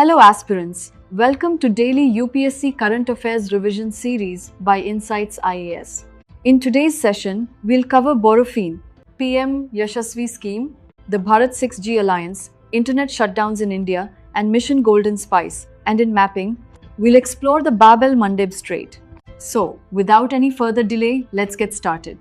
Hello aspirants, welcome to daily UPSC Current Affairs revision series by Insights IAS. In today's session, we'll cover Borophene, PM-YASASVI Scheme, the Bharat 6G Alliance, Internet shutdowns in India, and Mission Golden Spice. And in mapping, we'll explore the el-Mandeb Strait. So, without any further delay, let's get started.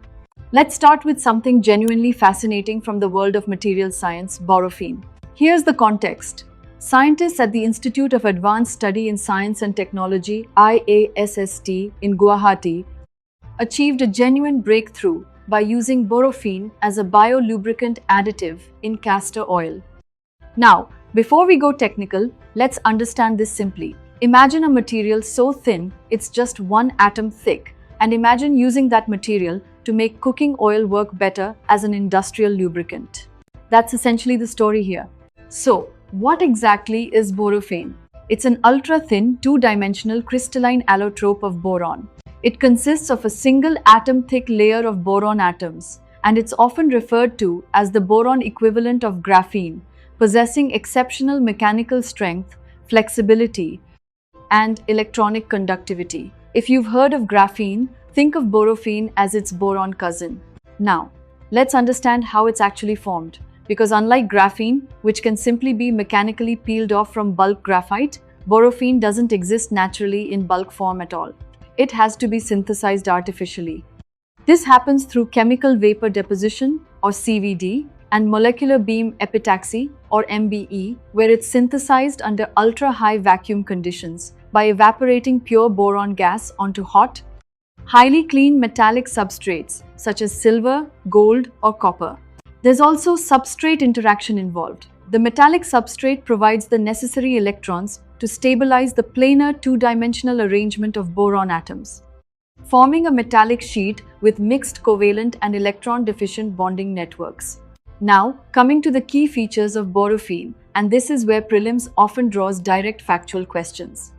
Let's start with something genuinely fascinating from the world of material science, Borophene. Here's the context. Scientists at the Institute of Advanced Study in Science and Technology IASST in Guwahati achieved a genuine breakthrough by using Borophene as a bio-lubricant additive in castor oil. Now, before we go technical, let's understand this simply. Imagine a material so thin it's just one atom thick, and imagine using that material to make cooking oil work better as an industrial lubricant. That's essentially the story here. So, what exactly is Borophene? It's an ultra-thin, two-dimensional crystalline allotrope of boron. It consists of a single atom-thick layer of boron atoms, and it's often referred to as the boron equivalent of graphene, possessing exceptional mechanical strength, flexibility, and electronic conductivity. If you've heard of graphene, think of Borophene as its boron cousin. Now, let's understand how it's actually formed. Because unlike graphene, which can simply be mechanically peeled off from bulk graphite, Borophene doesn't exist naturally in bulk form at all. It has to be synthesized artificially. This happens through chemical vapor deposition, or CVD, and molecular beam epitaxy, or MBE, where it's synthesized under ultra-high vacuum conditions by evaporating pure boron gas onto hot, highly clean metallic substrates such as silver, gold, or copper. There's also substrate interaction involved. The metallic substrate provides the necessary electrons to stabilize the planar two-dimensional arrangement of boron atoms, forming a metallic sheet with mixed covalent and electron-deficient bonding networks. Now, coming to the key features of Borophene, and this is where prelims often draws direct factual questions.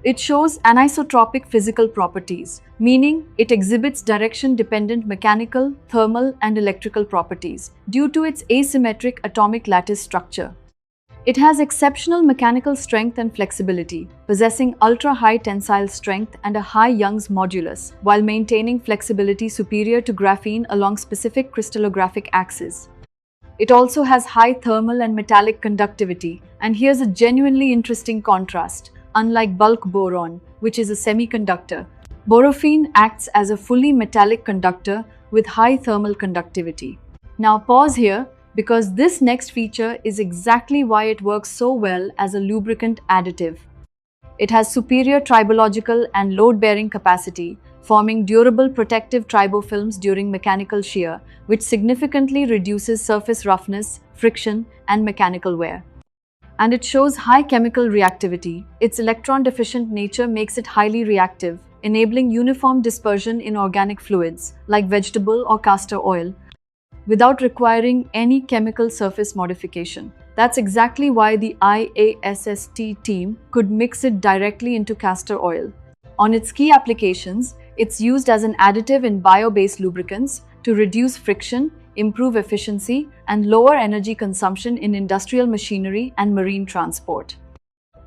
It shows anisotropic physical properties, meaning it exhibits direction-dependent mechanical, thermal, and electrical properties due to its asymmetric atomic lattice structure. It has exceptional mechanical strength and flexibility, possessing ultra-high tensile strength and a high Young's modulus, while maintaining flexibility superior to graphene along specific crystallographic axes. It also has high thermal and metallic conductivity, and here's a genuinely interesting contrast. Unlike bulk boron, which is a semiconductor, Borophene acts as a fully metallic conductor with high thermal conductivity. Now pause here, because this next feature is exactly why it works so well as a lubricant additive. It has superior tribological and load-bearing capacity, forming durable protective tribofilms during mechanical shear, which significantly reduces surface roughness, friction, and mechanical wear. And it shows high chemical reactivity. Its electron-deficient nature makes it highly reactive, enabling uniform dispersion in organic fluids, like vegetable or castor oil, without requiring any chemical surface modification. That's exactly why the IASST team could mix it directly into castor oil. On its key applications, it's used as an additive in bio-based lubricants to reduce friction, improve efficiency, and lower energy consumption in industrial machinery and marine transport.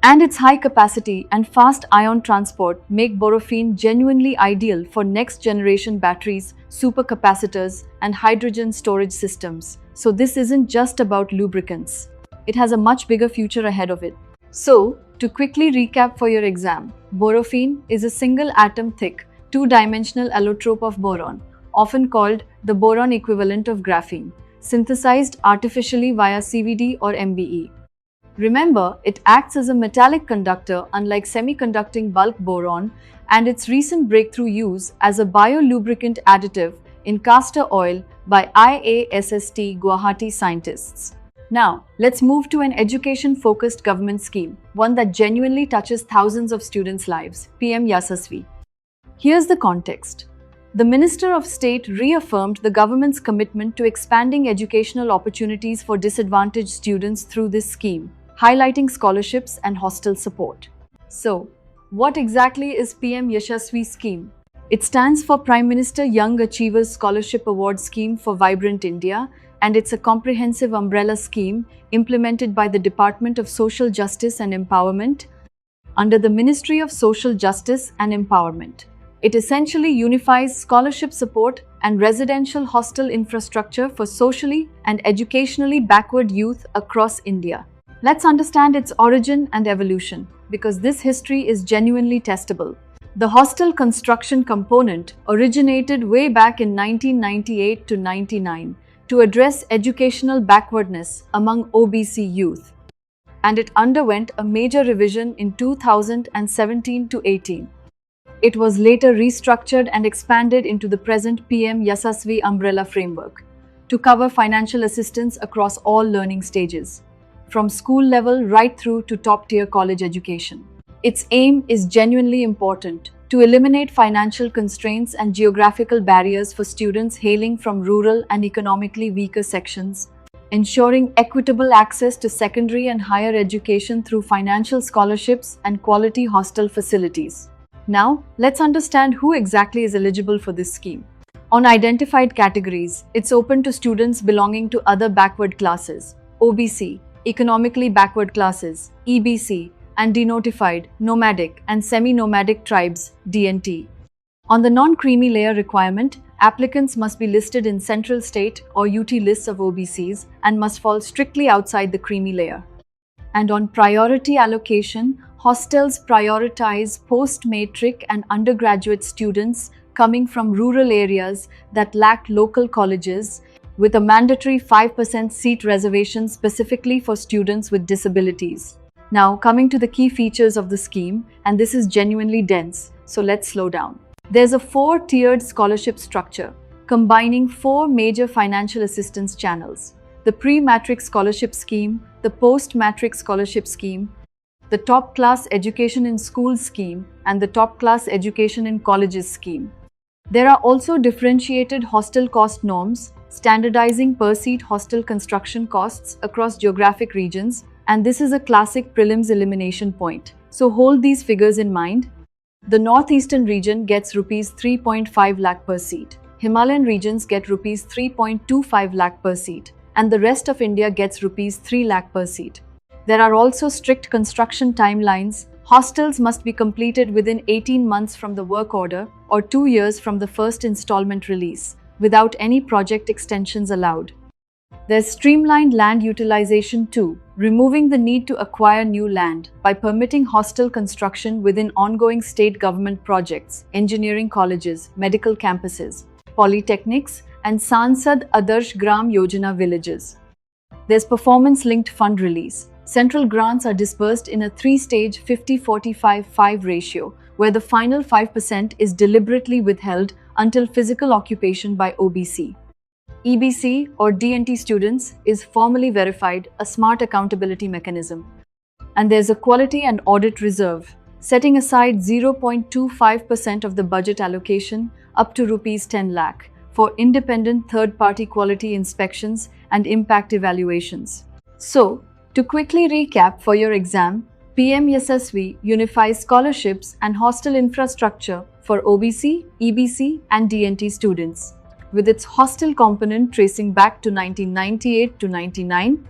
And its high capacity and fast ion transport make Borophene genuinely ideal for next-generation batteries, supercapacitors, and hydrogen storage systems. So this isn't just about lubricants. It has a much bigger future ahead of it. So, to quickly recap for your exam, Borophene is a single atom-thick, two-dimensional allotrope of boron, often called the boron equivalent of graphene, synthesized artificially via CVD or MBE. Remember, it acts as a metallic conductor unlike semiconducting bulk boron, and its recent breakthrough use as a bio-lubricant additive in castor oil by IASST Guwahati scientists. Now, let's move to an education-focused government scheme, one that genuinely touches thousands of students' lives, PM-YASASVI. Here's the context. The Minister of State reaffirmed the government's commitment to expanding educational opportunities for disadvantaged students through this scheme, highlighting scholarships and hostel support. So, what exactly is PM-YASASVI Scheme? It stands for Prime Minister Young Achievers Scholarship Award Scheme for Vibrant India, and it's a comprehensive umbrella scheme implemented by the Department of Social Justice and Empowerment under the Ministry of Social Justice and Empowerment. It essentially unifies scholarship support and residential hostel infrastructure for socially and educationally backward youth across India. Let's understand its origin and evolution, because this history is genuinely testable. The hostel construction component originated way back in 1998 to 99 to address educational backwardness among OBC youth, and it underwent a major revision in 2017 to 18. It was later restructured and expanded into the present PM-YASASVI umbrella framework to cover financial assistance across all learning stages, from school level right through to top-tier college education. Its aim is genuinely important: to eliminate financial constraints and geographical barriers for students hailing from rural and economically weaker sections, ensuring equitable access to secondary and higher education through financial scholarships and quality hostel facilities. Now, let's understand who exactly is eligible for this scheme. On identified categories, it's open to students belonging to other backward classes, OBC, economically backward classes, EBC, and denotified, nomadic, and semi-nomadic tribes, DNT. On the non-creamy layer requirement, applicants must be listed in Central State or UT lists of OBCs and must fall strictly outside the creamy layer. And on priority allocation, hostels prioritize post-matric and undergraduate students coming from rural areas that lack local colleges, with a mandatory 5% seat reservation specifically for students with disabilities. Now, coming to the key features of the scheme, and this is genuinely dense, so let's slow down. There's a 4-tiered scholarship structure, combining 4 major financial assistance channels: the pre-matric scholarship scheme, the post-matric scholarship scheme, the top class education in schools scheme, and the top class education in colleges scheme. There are also differentiated hostel cost norms, standardizing per seat hostel construction costs across geographic regions, and this is a classic prelims elimination point. So hold these figures in mind. The northeastern region gets Rs 3.5 lakh per seat, Himalayan regions get Rs 3.25 lakh per seat, and the rest of India gets Rs 3 lakh per seat. There are also strict construction timelines. Hostels must be completed within 18 months from the work order or 2 years from the first installment release, without any project extensions allowed. There's streamlined land utilization too, removing the need to acquire new land by permitting hostel construction within ongoing state government projects, engineering colleges, medical campuses, polytechnics, and Sansad Adarsh Gram Yojana villages. There's performance-linked fund release. Central grants are disbursed in a 3-stage 50-45-5 ratio, where the final 5% is deliberately withheld until physical occupation by OBC. EBC or DNT students is formally verified, a smart accountability mechanism. And there's a quality and audit reserve, setting aside 0.25% of the budget allocation up to Rs 10 lakh for independent third-party quality inspections and impact evaluations. So, to quickly recap for your exam, PM-YASASVI unifies scholarships and hostel infrastructure for OBC, EBC, and DNT students, with its hostel component tracing back to 1998 to 99.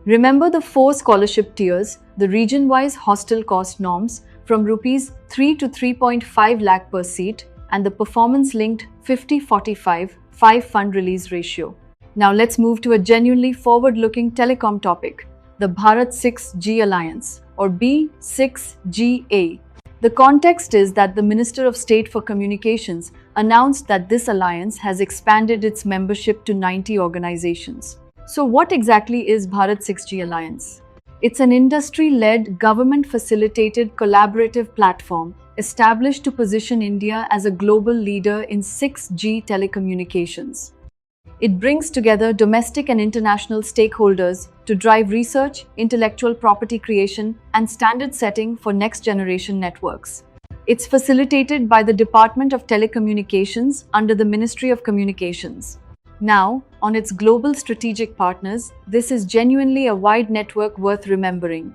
Remember the 4 scholarship tiers, the region-wise hostel cost norms from Rs 3 to 3.5 lakh per seat, and the performance-linked 50-45-5 fund release ratio. Now let's move to a genuinely forward-looking telecom topic, the Bharat 6G Alliance, or B6GA. The context is that the Minister of State for Communications announced that this alliance has expanded its membership to 90 organizations. So what exactly is Bharat 6G Alliance? It's an industry-led, government-facilitated collaborative platform established to position India as a global leader in 6G telecommunications. It brings together domestic and international stakeholders to drive research, intellectual property creation, and standard setting for next-generation networks. It's facilitated by the Department of Telecommunications under the Ministry of Communications. Now, on its global strategic partners, this is genuinely a wide network worth remembering.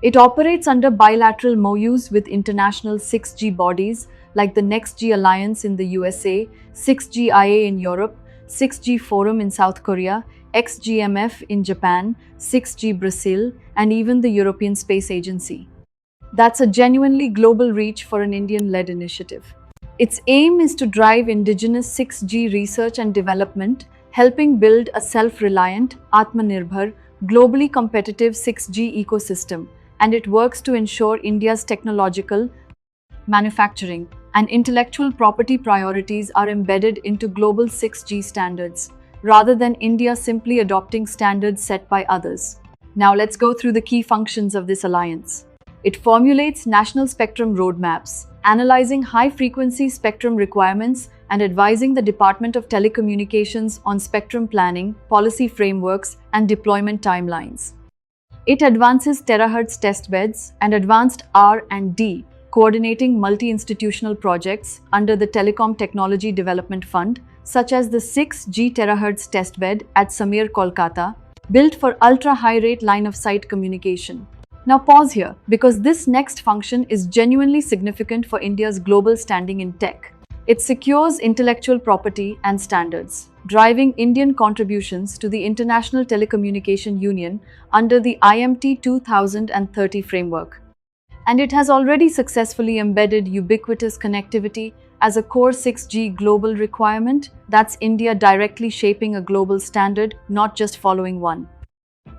It operates under bilateral MOUs with international 6G bodies like the Next-G Alliance in the USA, 6GIA in Europe, 6G Forum in South Korea, XGMF in Japan, 6G Brazil, and even the European Space Agency. That's a genuinely global reach for an Indian-led initiative. Its aim is to drive indigenous 6G research and development, helping build a self-reliant, Atmanirbhar, globally competitive 6G ecosystem, and it works to ensure India's technological, manufacturing, and intellectual property priorities are embedded into global 6G standards, rather than India simply adopting standards set by others. Now let's go through the key functions of this alliance. It formulates national spectrum roadmaps, analyzing high-frequency spectrum requirements and advising the Department of Telecommunications on spectrum planning, policy frameworks, and deployment timelines. It advances terahertz testbeds and advanced R&D, coordinating multi-institutional projects under the Telecom Technology Development Fund, such as the 6G terahertz testbed at Samir, Kolkata, built for ultra-high-rate line-of-sight communication. Now pause here, because this next function is genuinely significant for India's global standing in tech. It secures intellectual property and standards, driving Indian contributions to the International Telecommunication Union under the IMT 2030 framework. And it has already successfully embedded ubiquitous connectivity as a core 6G global requirement. That's India directly shaping a global standard, not just following one.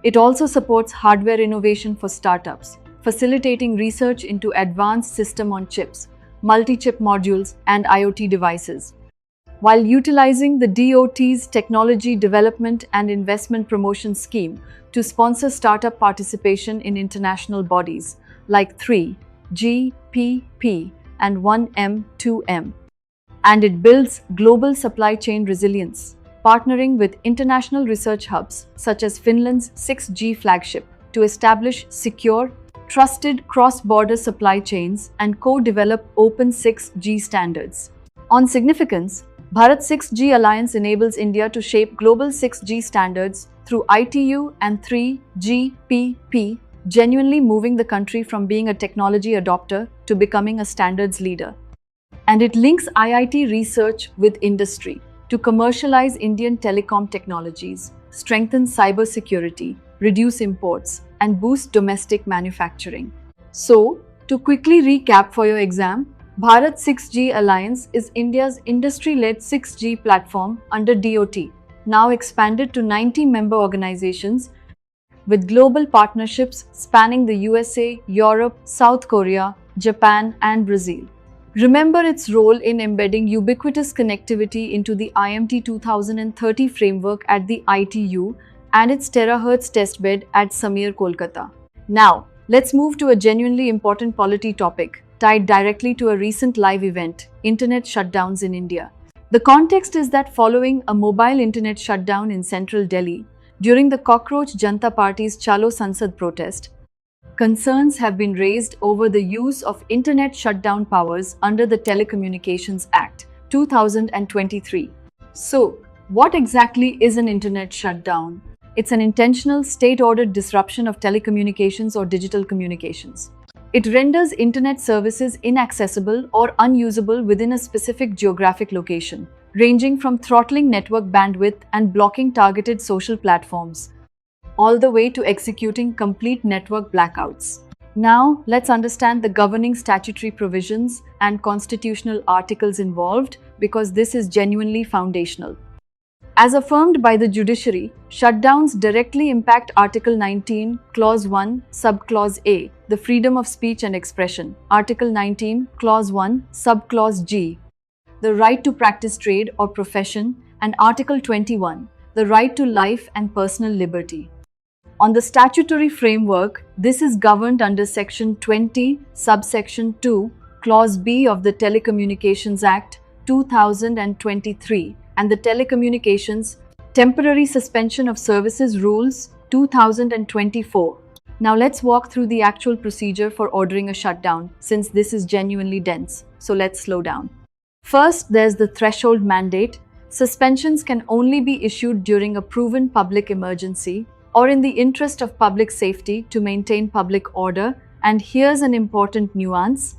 It also supports hardware innovation for startups, facilitating research into advanced system-on-chips, multi-chip modules, and IoT devices, while utilizing the DOT's Technology Development and Investment Promotion Scheme to sponsor startup participation in international bodies like 3GPP and 1M2M. And it builds global supply chain resilience, partnering with international research hubs such as Finland's 6G flagship to establish secure, trusted cross-border supply chains and co-develop open 6G standards. On significance, Bharat 6G Alliance enables India to shape global 6G standards through ITU and 3GPP, genuinely moving the country from being a technology adopter to becoming a standards leader. And it links IIT research with industry to commercialize Indian telecom technologies, strengthen cybersecurity, reduce imports, and boost domestic manufacturing. So, to quickly recap for your exam, Bharat 6G Alliance is India's industry-led 6G platform under DOT, now expanded to 90 member organizations with global partnerships spanning the USA, Europe, South Korea, Japan, and Brazil. Remember its role in embedding ubiquitous connectivity into the IMT 2030 framework at the ITU and its terahertz testbed at Samir, Kolkata. Now, let's move to a genuinely important polity topic tied directly to a recent live event, internet shutdowns in India. The context is that following a mobile internet shutdown in central Delhi during the Cockroach Janta Party's Chalo Sansad protest, concerns have been raised over the use of internet shutdown powers under the Telecommunications Act 2023. So, what exactly is an internet shutdown? It's an intentional state-ordered disruption of telecommunications or digital communications. It renders internet services inaccessible or unusable within a specific geographic location, ranging from throttling network bandwidth and blocking targeted social platforms, all the way to executing complete network blackouts. Now, let's understand the governing statutory provisions and constitutional articles involved, because this is genuinely foundational. As affirmed by the judiciary, shutdowns directly impact Article 19, Clause 1, Subclause A, the freedom of speech and expression, Article 19, Clause 1, Subclause G, the right to practice trade or profession, and Article 21, the right to life and personal liberty. On the statutory framework, this is governed under Section 20, Subsection 2, Clause B of the Telecommunications Act 2023 and the Telecommunications Temporary Suspension of Services Rules 2024. Now let's walk through the actual procedure for ordering a shutdown, since this is genuinely dense. So let's slow down. First, there's the threshold mandate. Suspensions can only be issued during a proven public emergency or in the interest of public safety to maintain public order. And here's an important nuance.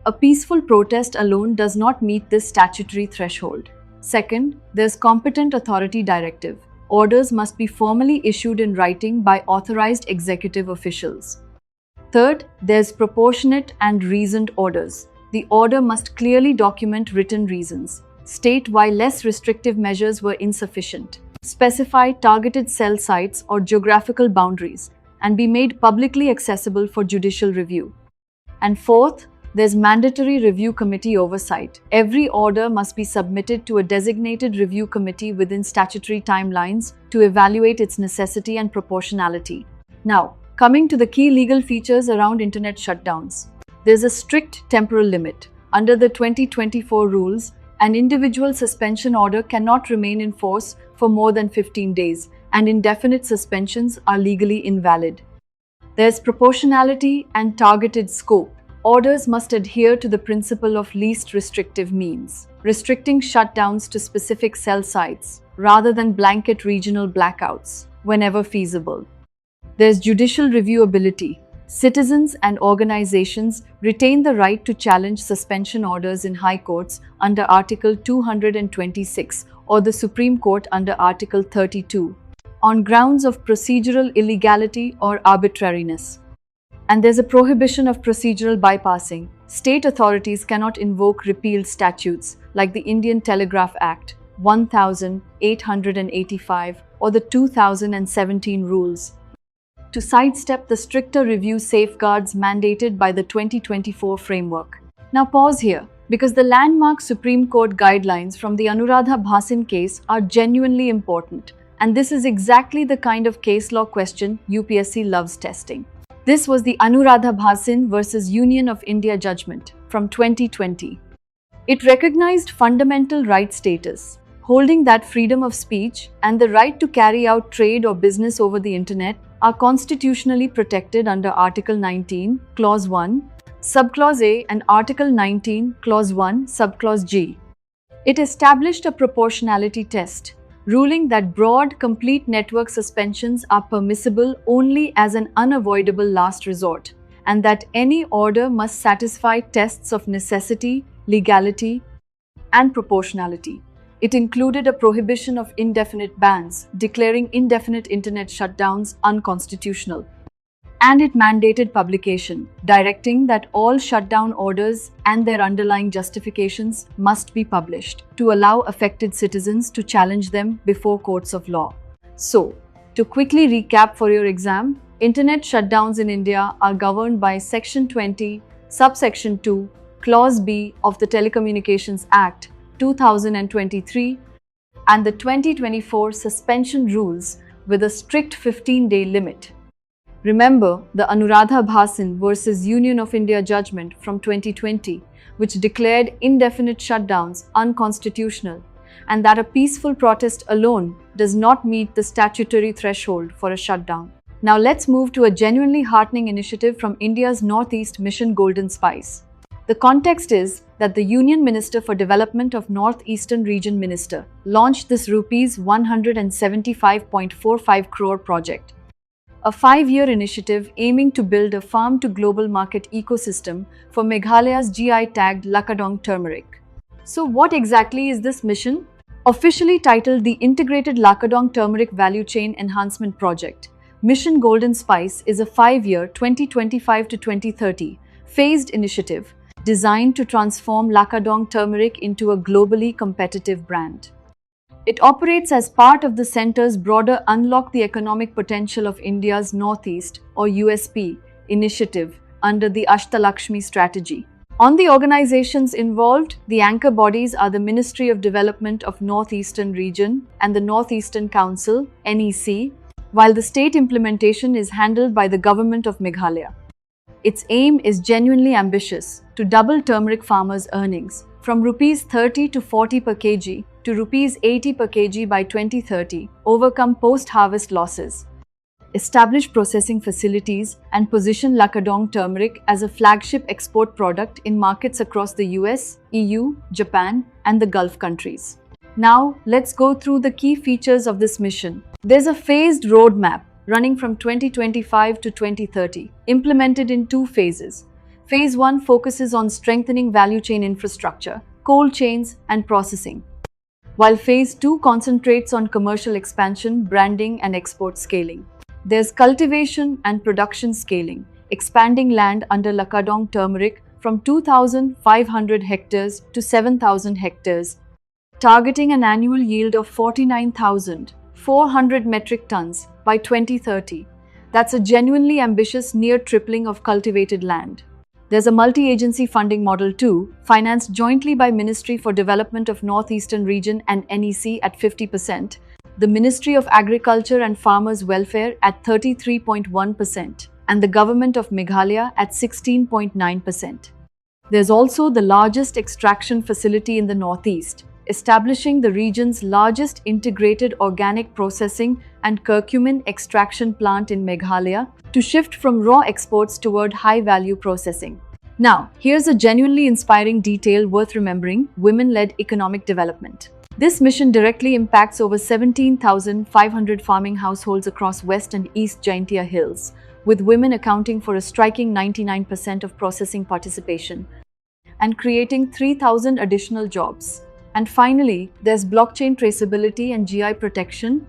A peaceful protest alone does not meet this statutory threshold. Second, there's competent authority directive. Orders must be formally issued in writing by authorized executive officials. Third, there's proportionate and reasoned orders. The order must clearly document written reasons, state why less restrictive measures were insufficient, specify targeted cell sites or geographical boundaries, and be made publicly accessible for judicial review. And fourth, there's mandatory review committee oversight. Every order must be submitted to a designated review committee within statutory timelines to evaluate its necessity and proportionality. Now, coming to the key legal features around internet shutdowns. There's a strict temporal limit. Under the 2024 rules, an individual suspension order cannot remain in force for more than 15 days, and indefinite suspensions are legally invalid. There's proportionality and targeted scope. Orders must adhere to the principle of least restrictive means, restricting shutdowns to specific cell sites rather than blanket regional blackouts whenever feasible. There's judicial reviewability. Citizens and organizations retain the right to challenge suspension orders in high courts under Article 226 or the Supreme Court under Article 32 on grounds of procedural illegality or arbitrariness. And there's a prohibition of procedural bypassing. State authorities cannot invoke repealed statutes like the Indian Telegraph Act 1885 or the 2017 rules to sidestep the stricter review safeguards mandated by the 2024 framework. Now pause here, because the landmark Supreme Court guidelines from the Anuradha Bhasin case are genuinely important, and this is exactly the kind of case law question UPSC loves testing. This was the Anuradha Bhasin versus Union of India judgment from 2020. It recognized fundamental right status, holding that freedom of speech and the right to carry out trade or business over the internet are constitutionally protected under Article 19, Clause 1, Subclause A and Article 19, Clause 1, Subclause G. It established a proportionality test, ruling that broad, complete network suspensions are permissible only as an unavoidable last resort, and that any order must satisfy tests of necessity, legality, and proportionality. It included a prohibition of indefinite bans, declaring indefinite internet shutdowns unconstitutional. And it mandated publication, directing that all shutdown orders and their underlying justifications must be published to allow affected citizens to challenge them before courts of law. So, to quickly recap for your exam, internet shutdowns in India are governed by Section 20, Subsection 2, Clause B of the Telecommunications Act 2023 and the 2024 suspension rules with a strict 15-day limit. Remember the Anuradha Bhasin versus Union of India judgment from 2020, which declared indefinite shutdowns unconstitutional, and that a peaceful protest alone does not meet the statutory threshold for a shutdown. Now let's move to a genuinely heartening initiative from India's Northeast Mission Golden Spice. The context is that the Union Minister for Development of Northeastern Region Minister launched this Rs 175.45 crore project, a 5-year initiative aiming to build a farm-to-global market ecosystem for Meghalaya's GI-tagged Lakadong turmeric. So what exactly is this mission? Officially titled the Integrated Lakadong Turmeric Value Chain Enhancement Project, Mission Golden Spice is a 5-year 2025 to 2030 phased initiative designed to transform Lakadong turmeric into a globally competitive brand. It operates as part of the Centre's broader Unlock the Economic Potential of India's Northeast or USP initiative under the Ashtalakshmi strategy. On the organizations involved, the anchor bodies are the Ministry of Development of Northeastern Region and the Northeastern Council, NEC, while the state implementation is handled by the Government of Meghalaya. Its aim is genuinely ambitious, to double turmeric farmers' earnings from Rs 30 to 40 per kg to Rs 80 per kg by 2030, overcome post-harvest losses, establish processing facilities, and position Lakadong turmeric as a flagship export product in markets across the US, EU, Japan, and the Gulf countries. Now, let's go through the key features of this mission. There's a phased roadmap running from 2025 to 2030, implemented in 2 phases. Phase 1 focuses on strengthening value chain infrastructure, cold chains, and processing, while Phase 2 concentrates on commercial expansion, branding, and export scaling. There's cultivation and production scaling, expanding land under Lakadong turmeric from 2,500 hectares to 7,000 hectares, targeting an annual yield of 49,400 metric tons by 2030. That's a genuinely ambitious near tripling of cultivated land. There's a multi-agency funding model too, financed jointly by Ministry for Development of Northeastern Region and NEC at 50%, the Ministry of Agriculture and Farmers Welfare at 33.1%, and the Government of Meghalaya at 16.9%. There's also the largest extraction facility in the Northeast, establishing the region's largest integrated organic processing and curcumin extraction plant in Meghalaya to shift from raw exports toward high-value processing. Now, here's a genuinely inspiring detail worth remembering: women-led economic development. This mission directly impacts over 17,500 farming households across West and East Jaintia Hills, with women accounting for a striking 99% of processing participation and creating 3,000 additional jobs. And finally, there's blockchain traceability and GI protection,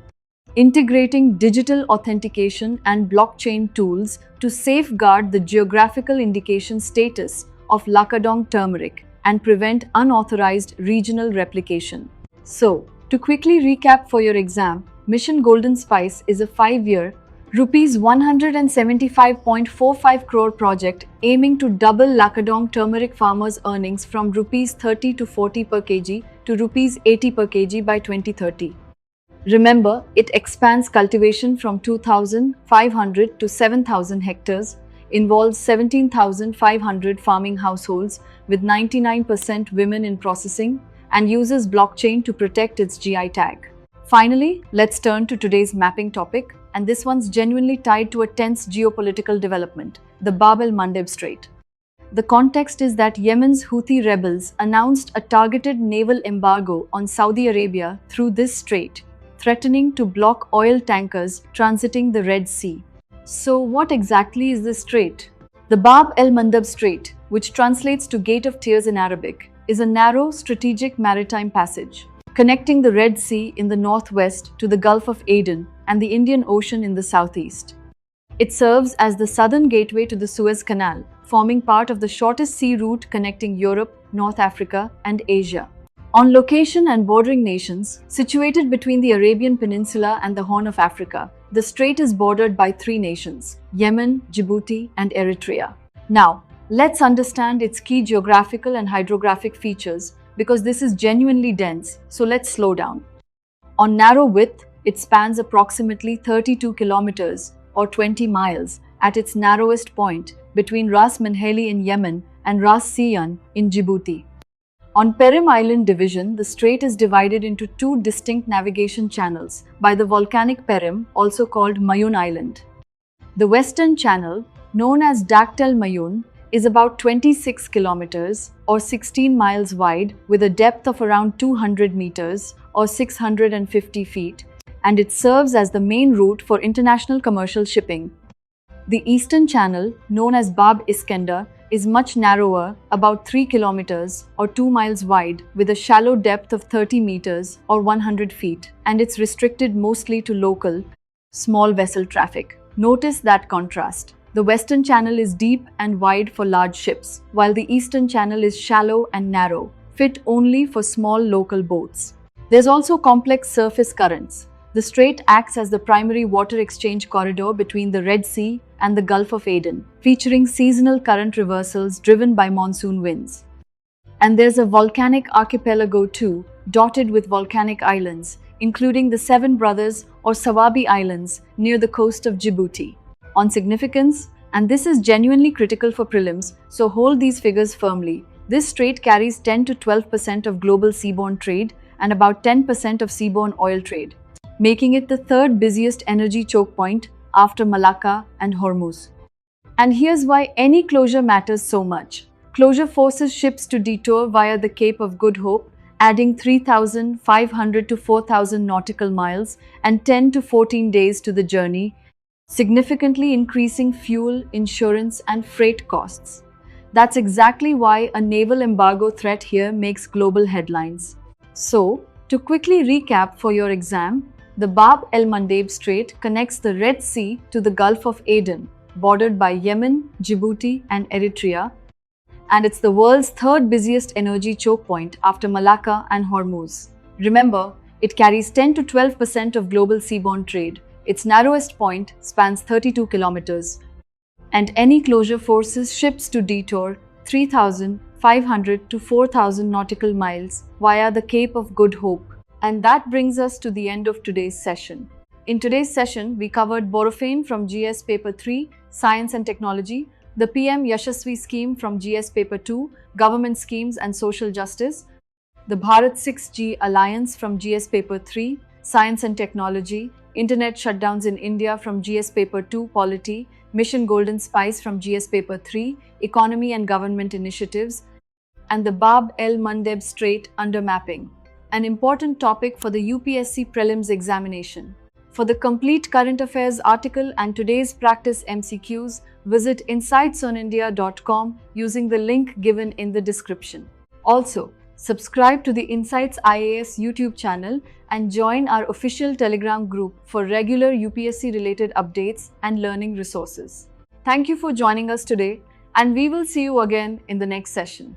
integrating digital authentication and blockchain tools to safeguard the geographical indication status of Lakadong turmeric and prevent unauthorized regional replication. So, to quickly recap for your exam, Mission Golden Spice is a 5-year, Rs 175.45 crore project aiming to double Lakadong turmeric farmers' earnings from Rs 30 to 40 per kg to Rs 80 per kg by 2030. Remember, it expands cultivation from 2,500 to 7,000 hectares, involves 17,500 farming households with 99% women in processing, and uses blockchain to protect its GI tag. Finally, let's turn to today's mapping topic, and this one's genuinely tied to a tense geopolitical development, the Bab el-Mandeb Strait. The context is that Yemen's Houthi rebels announced a targeted naval embargo on Saudi Arabia through this strait, threatening to block oil tankers transiting the Red Sea. So what exactly is this strait? The Bab el-Mandeb Strait, which translates to Gate of Tears in Arabic, is a narrow strategic maritime passage connecting the Red Sea in the northwest to the Gulf of Aden and the Indian Ocean in the southeast. It serves as the southern gateway to the Suez Canal, forming part of the shortest sea route connecting Europe, North Africa, and Asia. On location and bordering nations, situated between the Arabian Peninsula and the Horn of Africa, the strait is bordered by 3 nations: Yemen, Djibouti, and Eritrea. Now, let's understand its key geographical and hydrographic features, because this is genuinely dense, so let's slow down. On narrow width, it spans approximately 32 kilometers or 20 miles at its narrowest point between Ras Manheli in Yemen and Ras Siyan in Djibouti. On Perim Island division, the strait is divided into 2 distinct navigation channels by the volcanic Perim, also called Mayun Island. The western channel, known as Dak el Mayun, is about 26 kilometers or 16 miles wide with a depth of around 200 meters or 650 feet, and it serves as the main route for international commercial shipping. The eastern channel, known as Bab Iskandar, is much narrower, about 3 kilometers or 2 miles wide with a shallow depth of 30 meters or 100 feet, and it's restricted mostly to local, small vessel traffic. Notice that contrast. The western channel is deep and wide for large ships, while the eastern channel is shallow and narrow, fit only for small local boats. There's also complex surface currents. The strait acts as the primary water exchange corridor between the Red Sea and the Gulf of Aden, featuring seasonal current reversals driven by monsoon winds. And there's a volcanic archipelago too, dotted with volcanic islands, including the 7 Brothers or Sawabi Islands near the coast of Djibouti. On significance, and this is genuinely critical for prelims, so hold these figures firmly, this strait carries 10 to 12% of global seaborne trade and about 10% of seaborne oil trade, making it the 3rd busiest energy choke point after Malacca and Hormuz. And here's why any closure matters so much. Closure forces ships to detour via the Cape of Good Hope, adding 3,500 to 4,000 nautical miles and 10 to 14 days to the journey, significantly increasing fuel, insurance, and freight costs. That's exactly why a naval embargo threat here makes global headlines. So, to quickly recap for your exam, the Bab el-Mandeb Strait connects the Red Sea to the Gulf of Aden, bordered by Yemen, Djibouti, and Eritrea, and it's the world's third busiest energy choke point after Malacca and Hormuz. Remember, it carries 10 to 12% of global seaborne trade. Its narrowest point spans 32 kilometers, and any closure forces ships to detour 3,500 to 4,000 nautical miles via the Cape of Good Hope. And that brings us to the end of today's session. In today's session, we covered Borophene from GS Paper 3, Science and Technology, the PM-YASASVI Scheme from GS Paper 2, Government Schemes and Social Justice, the Bharat 6G Alliance from GS Paper 3, Science and Technology, Internet Shutdowns in India from GS Paper 2, Polity, Mission Golden Spice from GS Paper 3, Economy and Government Initiatives, and the Bab el-Mandeb Strait under mapping, an important topic for the UPSC Prelims examination. For the complete current affairs article and today's practice MCQs, visit insightsonindia.com using the link given in the description. Also, subscribe to the Insights IAS YouTube channel and join our official Telegram group for regular UPSC-related updates and learning resources. Thank you for joining us today, and we will see you again in the next session.